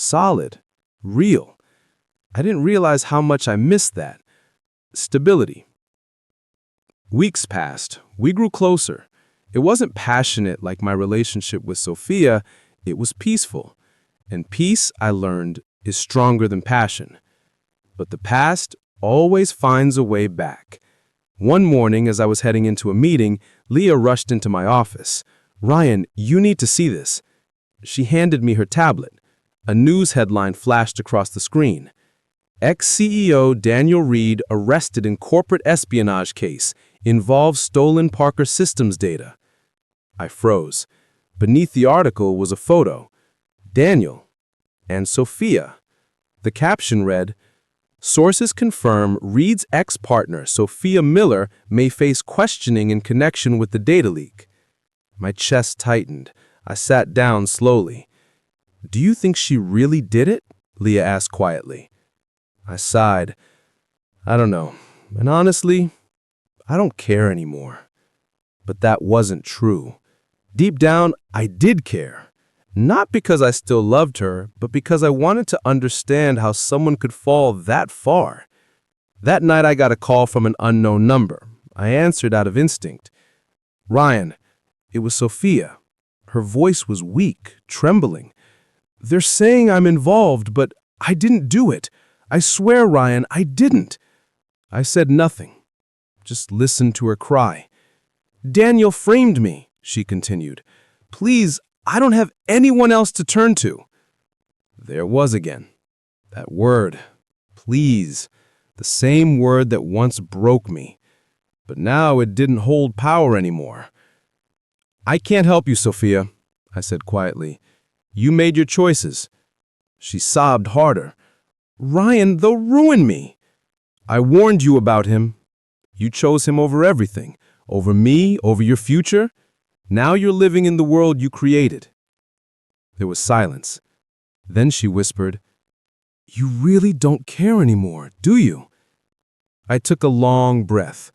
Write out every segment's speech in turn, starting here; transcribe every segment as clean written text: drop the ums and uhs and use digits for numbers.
solid, real. I didn't realize how much I missed that. Stability. Weeks passed. We grew closer. It wasn't passionate like my relationship with Sophia. It was peaceful. And peace, I learned, is stronger than passion. But the past always finds a way back. One morning, as I was heading into a meeting, Leah rushed into my office. "Ryan, you need to see this." She handed me her tablet. A news headline flashed across the screen. Ex-CEO Daniel Reed arrested in corporate espionage case. Involves stolen Parker Systems data. I froze. Beneath the article was a photo. Daniel and Sophia. The caption read, "Sources confirm Reed's ex-partner, Sophia Miller, may face questioning in connection with the data leak." My chest tightened. I sat down slowly. "Do you think she really did it?" Leah asked quietly. I sighed. "I don't know. And honestly, I don't care anymore." But that wasn't true. Deep down, I did care. Not because I still loved her, but because I wanted to understand how someone could fall that far. That night I got a call from an unknown number. I answered out of instinct. "Ryan, it was Sophia." Her voice was weak, trembling. "They're saying I'm involved, but I didn't do it. I swear, Ryan, I didn't." I said nothing. Just listened to her cry. "Daniel framed me," she continued. "Please, I don't have anyone else to turn to." There it was again. That word, please, the same word that once broke me. But now it didn't hold power anymore. "I can't help you, Sophia," I said quietly. "You made your choices." She sobbed harder. "Ryan, they'll ruin me." "I warned you about him. You chose him over everything, over me, over your future. Now you're living in the world you created." There was silence. Then she whispered, "You really don't care anymore, do you?" I took a long breath.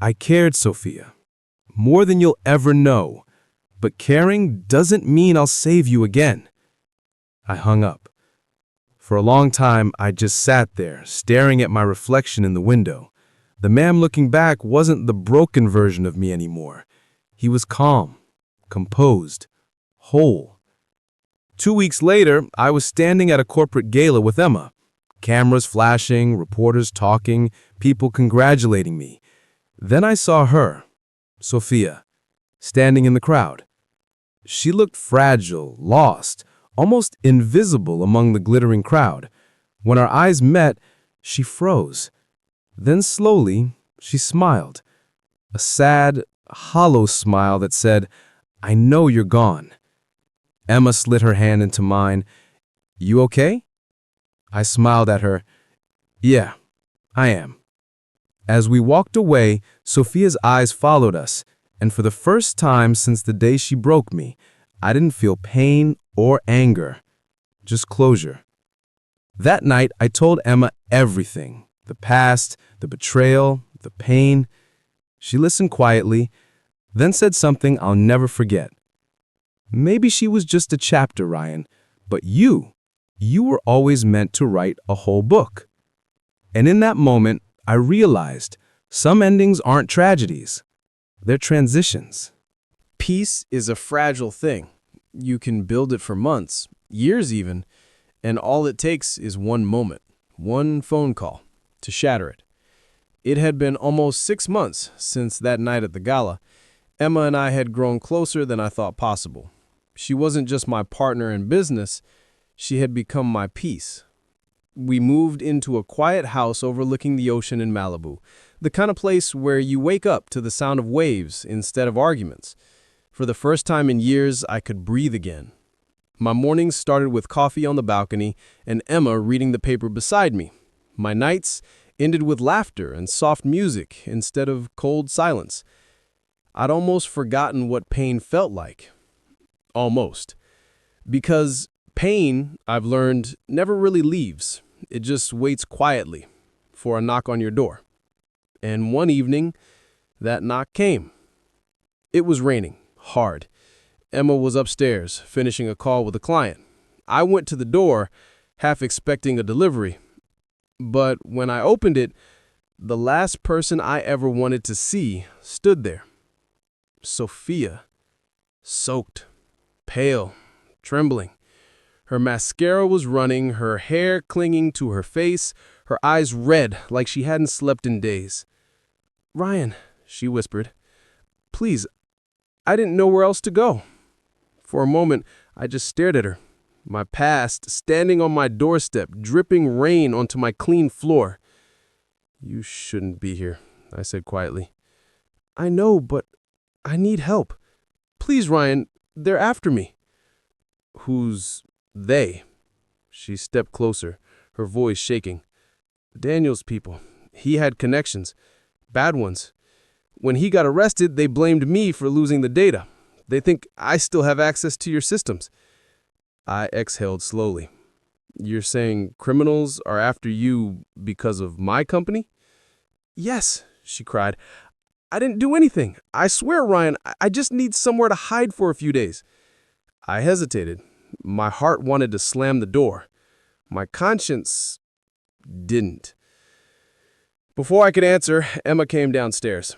"I cared, Sophia, more than you'll ever know, but caring doesn't mean I'll save you again." I hung up. For a long time, I just sat there, staring at my reflection in the window. The man looking back wasn't the broken version of me anymore. He was calm, composed, whole. 2 weeks later, I was standing at a corporate gala with Emma. Cameras flashing, reporters talking, people congratulating me. Then I saw her, Sophia, standing in the crowd. She looked fragile, lost, almost invisible among the glittering crowd. When our eyes met, she froze. Then slowly, she smiled. A sad, hollow smile that said, "I know you're gone." Emma slid her hand into mine. "You okay?" I smiled at her. "Yeah, I am." As we walked away, Sophia's eyes followed us, and for the first time since the day she broke me, I didn't feel pain or anger, just closure. That night, I told Emma everything. The past, the betrayal, the pain. She listened quietly, then said something I'll never forget. "Maybe she was just a chapter, Ryan, but you were always meant to write a whole book." And in that moment, I realized some endings aren't tragedies. They're transitions. Peace is a fragile thing. You can build it for months, years even, and all it takes is one moment, one phone call, to shatter it. It had been almost 6 months since that night at the gala. Emma and I had grown closer than I thought possible. She wasn't just my partner in business, she had become my peace. We moved into a quiet house overlooking the ocean in Malibu, the kind of place where you wake up to the sound of waves instead of arguments. For the first time in years, I could breathe again. My mornings started with coffee on the balcony and Emma reading the paper beside me. My nights ended with laughter and soft music instead of cold silence. I'd almost forgotten what pain felt like. Almost. Because pain, I've learned, never really leaves. It just waits quietly for a knock on your door. And one evening, that knock came. It was raining, hard. Emma was upstairs, finishing a call with a client. I went to the door, half expecting a delivery. But when I opened it, the last person I ever wanted to see stood there. Sophia, soaked, pale, trembling. Her mascara was running, her hair clinging to her face, her eyes red like she hadn't slept in days. "Ryan," she whispered, "please, I didn't know where else to go." For a moment, I just stared at her, my past standing on my doorstep, dripping rain onto my clean floor. "You shouldn't be here," I said quietly. "I know, but I need help. Please, Ryan, they're after me." "Who's they?" She stepped closer, her voice shaking. "Daniel's people. He had connections. Bad ones. When he got arrested, they blamed me for losing the data. They think I still have access to your systems." I exhaled slowly. "You're saying criminals are after you because of my company?" "Yes," she cried. "I didn't do anything. I swear, Ryan, I just need somewhere to hide for a few days." I hesitated. My heart wanted to slam the door. My conscience didn't. Before I could answer, Emma came downstairs.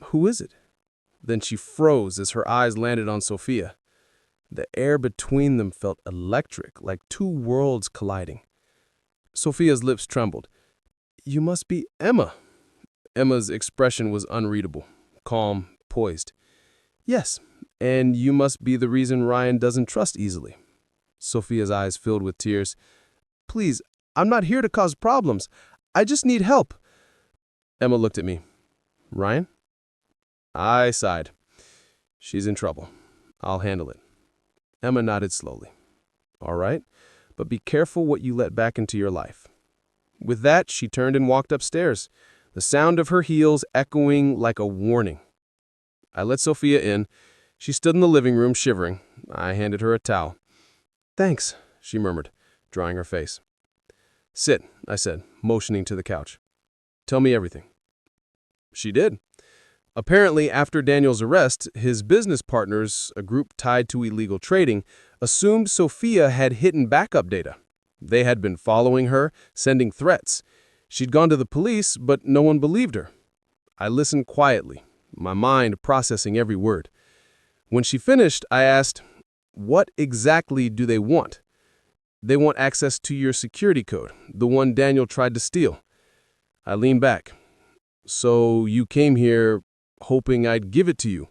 "Who is it?" Then she froze as her eyes landed on Sophia. The air between them felt electric, like two worlds colliding. Sophia's lips trembled. "You must be Emma." Emma's expression was unreadable, calm, poised. "Yes, and you must be the reason Ryan doesn't trust easily." Sophia's eyes filled with tears. "Please, I'm not here to cause problems. I just need help." Emma looked at me. "Ryan?" I sighed. "She's in trouble. I'll handle it." Emma nodded slowly. "All right, but be careful what you let back into your life." With that, she turned and walked upstairs, the sound of her heels echoing like a warning. I let Sophia in. She stood in the living room, shivering. I handed her a towel. "Thanks," she murmured, drying her face. "Sit," I said, motioning to the couch. "Tell me everything." She did. Apparently, after Daniel's arrest, his business partners, a group tied to illegal trading, assumed Sophia had hidden backup data. They had been following her, sending threats. She'd gone to the police, but no one believed her. I listened quietly, my mind processing every word. When she finished, I asked, "What exactly do they want?" "They want access to your security code, the one Daniel tried to steal." I leaned back. "So you came here hoping I'd give it to you?"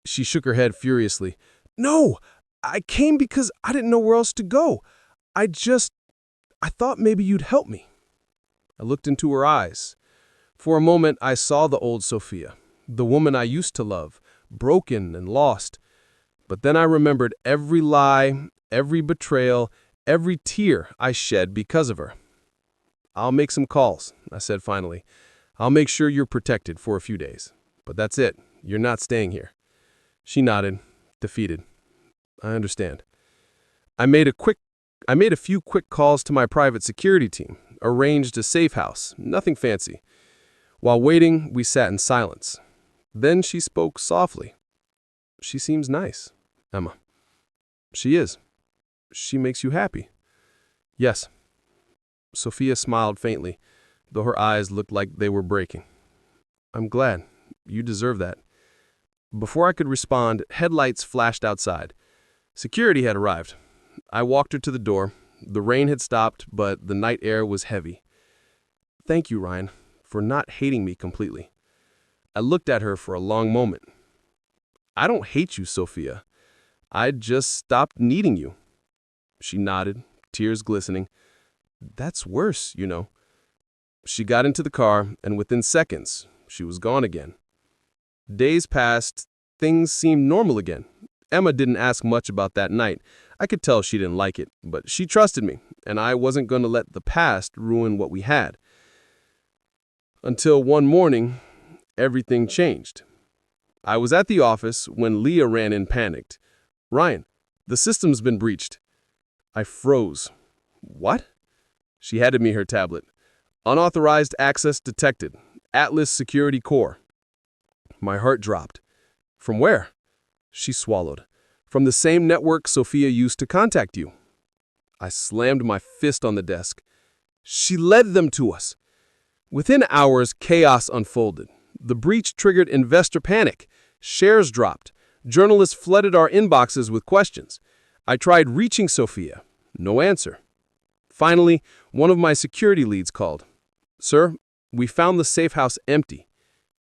She shook her head furiously. "No! I came because I didn't know where else to go. I thought maybe you'd help me." I looked into her eyes. For a moment, I saw the old Sophia, the woman I used to love, broken and lost. But then I remembered every lie, every betrayal, every tear I shed because of her. "I'll make some calls," I said finally. "I'll make sure you're protected for a few days. But that's it. You're not staying here." She nodded, defeated. "I understand." I made a few quick calls to my private security team, arranged a safe house, nothing fancy. While waiting, we sat in silence. Then she spoke softly. "She seems nice, Emma." "She is. She makes you happy." "Yes." Sophia smiled faintly, though her eyes looked like they were breaking. "I'm glad. You deserve that." Before I could respond, headlights flashed outside. Security had arrived. I walked her to the door. The rain had stopped, but the night air was heavy. "Thank you, Ryan, for not hating me completely." I looked at her for a long moment. "I don't hate you, Sophia. I just stopped needing you." She nodded, tears glistening. "That's worse, you know." She got into the car, and within seconds, she was gone again. Days passed. Things seemed normal again. Emma didn't ask much about that night. I could tell she didn't like it, but she trusted me, and I wasn't going to let the past ruin what we had. Until one morning, everything changed. I was at the office when Leah ran in panicked. "Ryan, the system's been breached." I froze. "What?" She handed me her tablet. "Unauthorized access detected. Atlas Security Core." My heart dropped. "From where?" She swallowed. "From the same network Sophia used to contact you. I slammed my fist on the desk. She led them to us. Within hours, chaos unfolded. The breach triggered investor panic. Shares dropped. Journalists flooded our inboxes with questions. I tried reaching Sophia. No answer. Finally, one of my security leads called. "Sir, we found the safe house empty.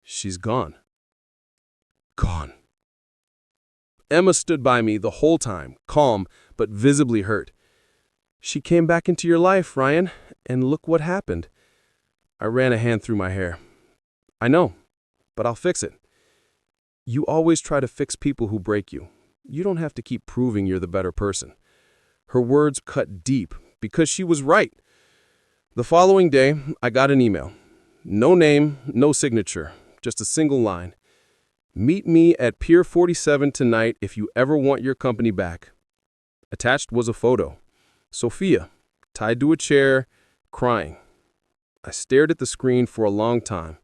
She's gone." Gone. Emma stood by me the whole time, calm but visibly hurt. "She came back into your life, Ryan, and look what happened." I ran a hand through my hair. "I know, but I'll fix it." "You always try to fix people who break you. You don't have to keep proving you're the better person." Her words cut deep because she was right. The following day, I got an email. No name, no signature, just a single line. "Meet me at Pier 47 tonight if you ever want your company back." Attached was a photo. Sophia, tied to a chair, crying. I stared at the screen for a long time.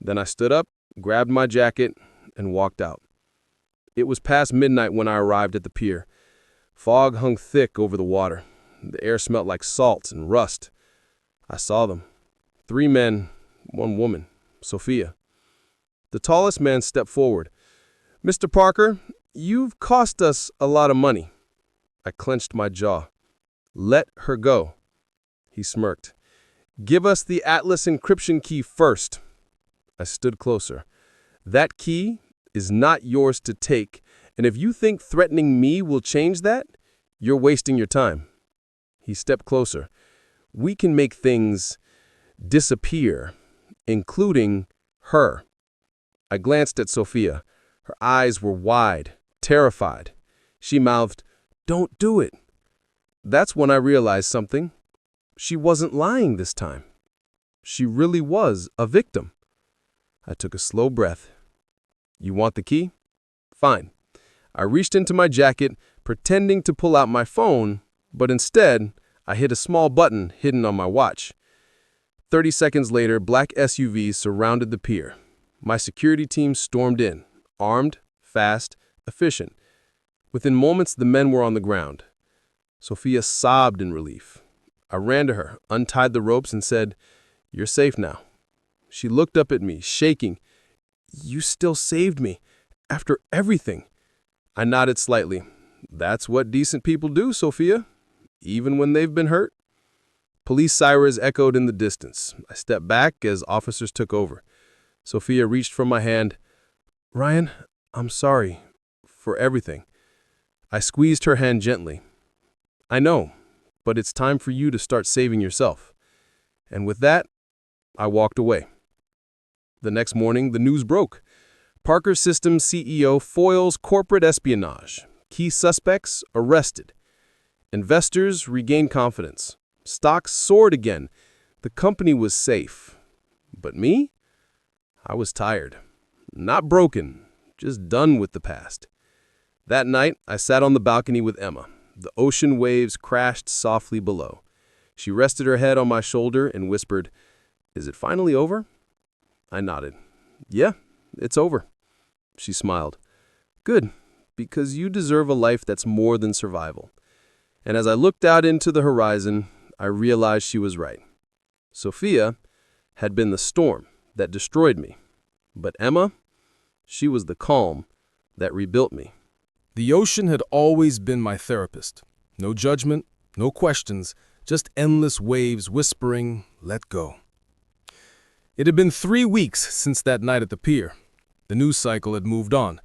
Then I stood up, grabbed my jacket, and walked out. It was past midnight when I arrived at the pier. Fog hung thick over the water. The air smelled like salt and rust. I saw them. 3 men, 1 woman, Sophia. The tallest man stepped forward. "Mr. Parker, you've cost us a lot of money." I clenched my jaw. "Let her go." He smirked. "Give us the Atlas encryption key first." I stood closer. "That key is not yours to take, and if you think threatening me will change that, you're wasting your time." He stepped closer. "We can make things disappear, including her." I glanced at Sophia. Her eyes were wide, terrified. She mouthed, "Don't do it." That's when I realized something. She wasn't lying this time. She really was a victim. I took a slow breath. "You want the key? Fine." I reached into my jacket, pretending to pull out my phone, but instead, I hit a small button hidden on my watch. 30 seconds later, black SUVs surrounded the pier. My security team stormed in, armed, fast, efficient. Within moments, the men were on the ground. Sophia sobbed in relief. I ran to her, untied the ropes, and said, "You're safe now." She looked up at me, shaking. "You still saved me, after everything." I nodded slightly. "That's what decent people do, Sophia, even when they've been hurt." Police sirens echoed in the distance. I stepped back as officers took over. Sophia reached for my hand. "Ryan, I'm sorry for everything." I squeezed her hand gently. "I know, but it's time for you to start saving yourself." And with that, I walked away. The next morning, the news broke. Parker Systems CEO foils corporate espionage. Key suspects arrested. Investors regained confidence. Stocks soared again. The company was safe. But me? I was tired. Not broken, just done with the past. That night, I sat on the balcony with Emma. The ocean waves crashed softly below. She rested her head on my shoulder and whispered, "Is it finally over?" I nodded. "Yeah, it's over." She smiled. "Good, because you deserve a life that's more than survival." And as I looked out into the horizon, I realized she was right. Sophia had been the storm that destroyed me. But Emma, she was the calm that rebuilt me. The ocean had always been my therapist. No judgment, no questions, just endless waves whispering, "Let go." It had been 3 weeks since that night at the pier. The news cycle had moved on.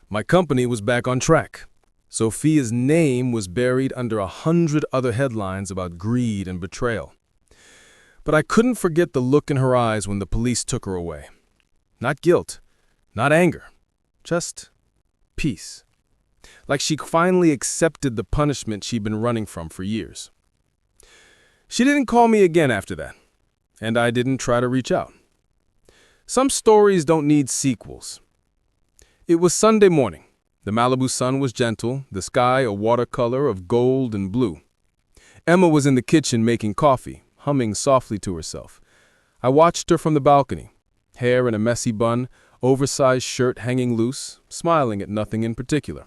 My company was back on track. Sophia's name was buried under 100 other headlines about greed and betrayal. But I couldn't forget the look in her eyes when the police took her away. Not guilt, not anger, just peace. Like she finally accepted the punishment she'd been running from for years. She didn't call me again after that, and I didn't try to reach out. Some stories don't need sequels. It was Sunday morning. The Malibu sun was gentle, the sky a watercolor of gold and blue. Emma was in the kitchen making coffee, humming softly to herself. I watched her from the balcony, hair in a messy bun, oversized shirt hanging loose, smiling at nothing in particular.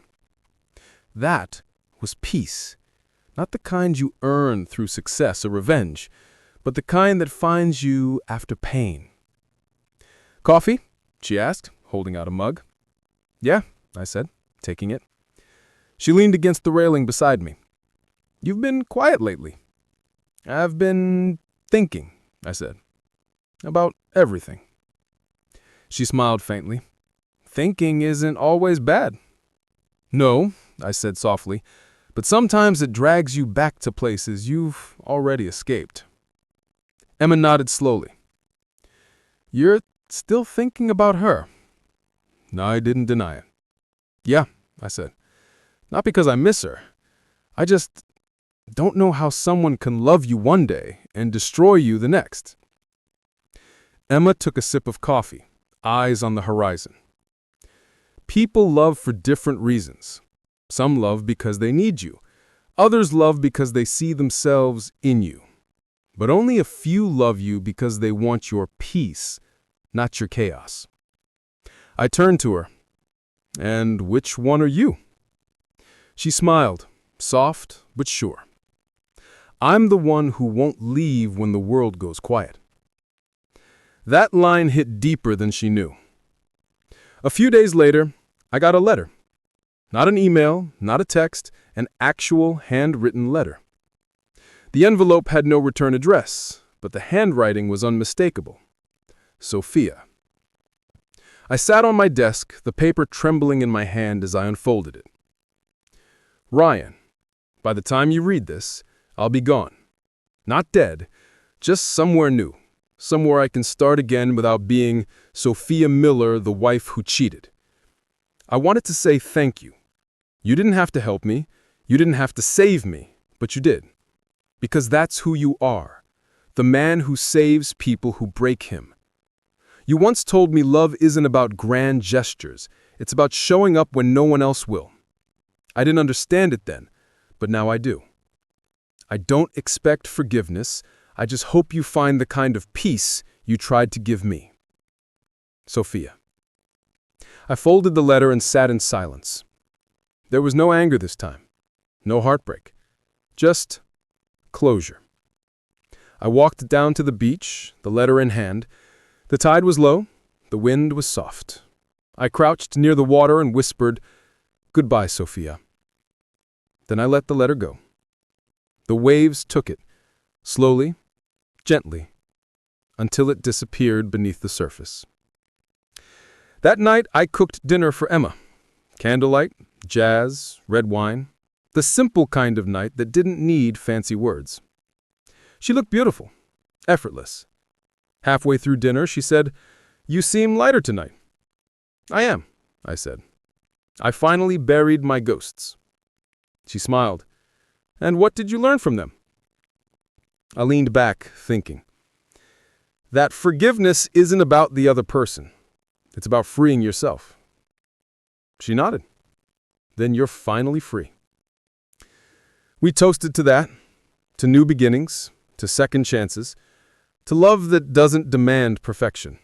That was peace. Not the kind you earn through success or revenge, but the kind that finds you after pain. "Coffee?" she asked, holding out a mug. "Yeah," I said, taking it. She leaned against the railing beside me. "You've been quiet lately." "I've been thinking," I said, "about everything." She smiled faintly. "Thinking isn't always bad." "No," I said softly, "but sometimes it drags you back to places you've already escaped." Emma nodded slowly. "You're still thinking about her?" I didn't deny it. "Yeah," I said. "Not because I miss her. I just don't know how someone can love you one day and destroy you the next." Emma took a sip of coffee, eyes on the horizon. "People love for different reasons. Some love because they need you. Others love because they see themselves in you. But only a few love you because they want your peace, not your chaos." I turned to her. "And which one are you?" She smiled, soft but sure. "I'm the one who won't leave when the world goes quiet." That line hit deeper than she knew. A few days later, I got a letter. Not an email, not a text, an actual handwritten letter. The envelope had no return address, but the handwriting was unmistakable. Sophia. I sat on my desk, the paper trembling in my hand as I unfolded it. "Ryan, by the time you read this, I'll be gone. Not dead, just somewhere new. Somewhere I can start again without being Sophia Miller, the wife who cheated. I wanted to say thank you. You didn't have to help me. You didn't have to save me, but you did. Because that's who you are. The man who saves people who break him. You once told me love isn't about grand gestures. It's about showing up when no one else will. I didn't understand it then, but now I do. I don't expect forgiveness. I just hope you find the kind of peace you tried to give me. Sophia." I folded the letter and sat in silence. There was no anger this time. No heartbreak. Just closure. I walked down to the beach, the letter in hand. The tide was low. The wind was soft. I crouched near the water and whispered, "Goodbye, Sophia." Then I let the letter go. The waves took it, slowly, gently, until it disappeared beneath the surface. That night, I cooked dinner for Emma. Candlelight, jazz, red wine. The simple kind of night that didn't need fancy words. She looked beautiful, effortless. Halfway through dinner, she said, "You seem lighter tonight." "I am," I said. "I finally buried my ghosts." She smiled. "And what did you learn from them?" I leaned back, thinking. That forgiveness isn't about the other person. It's about freeing yourself. She nodded. "Then you're finally free." We toasted to that, to new beginnings, to second chances, to love that doesn't demand perfection.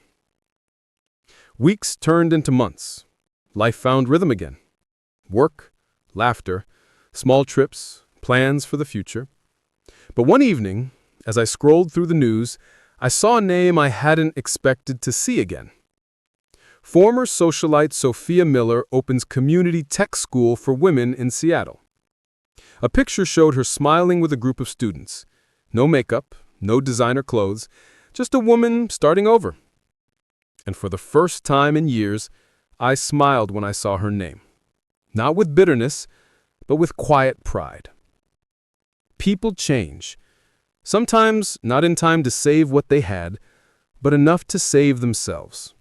Weeks turned into months. Life found rhythm again. Work, laughter, small trips, plans for the future. But one evening, as I scrolled through the news, I saw a name I hadn't expected to see again. Former socialite Sophia Miller opens community tech school for women in Seattle. A picture showed her smiling with a group of students. No makeup, no designer clothes, just a woman starting over. And for the first time in years, I smiled when I saw her name. Not with bitterness, but with quiet pride. People change. Sometimes not in time to save what they had, but enough to save themselves.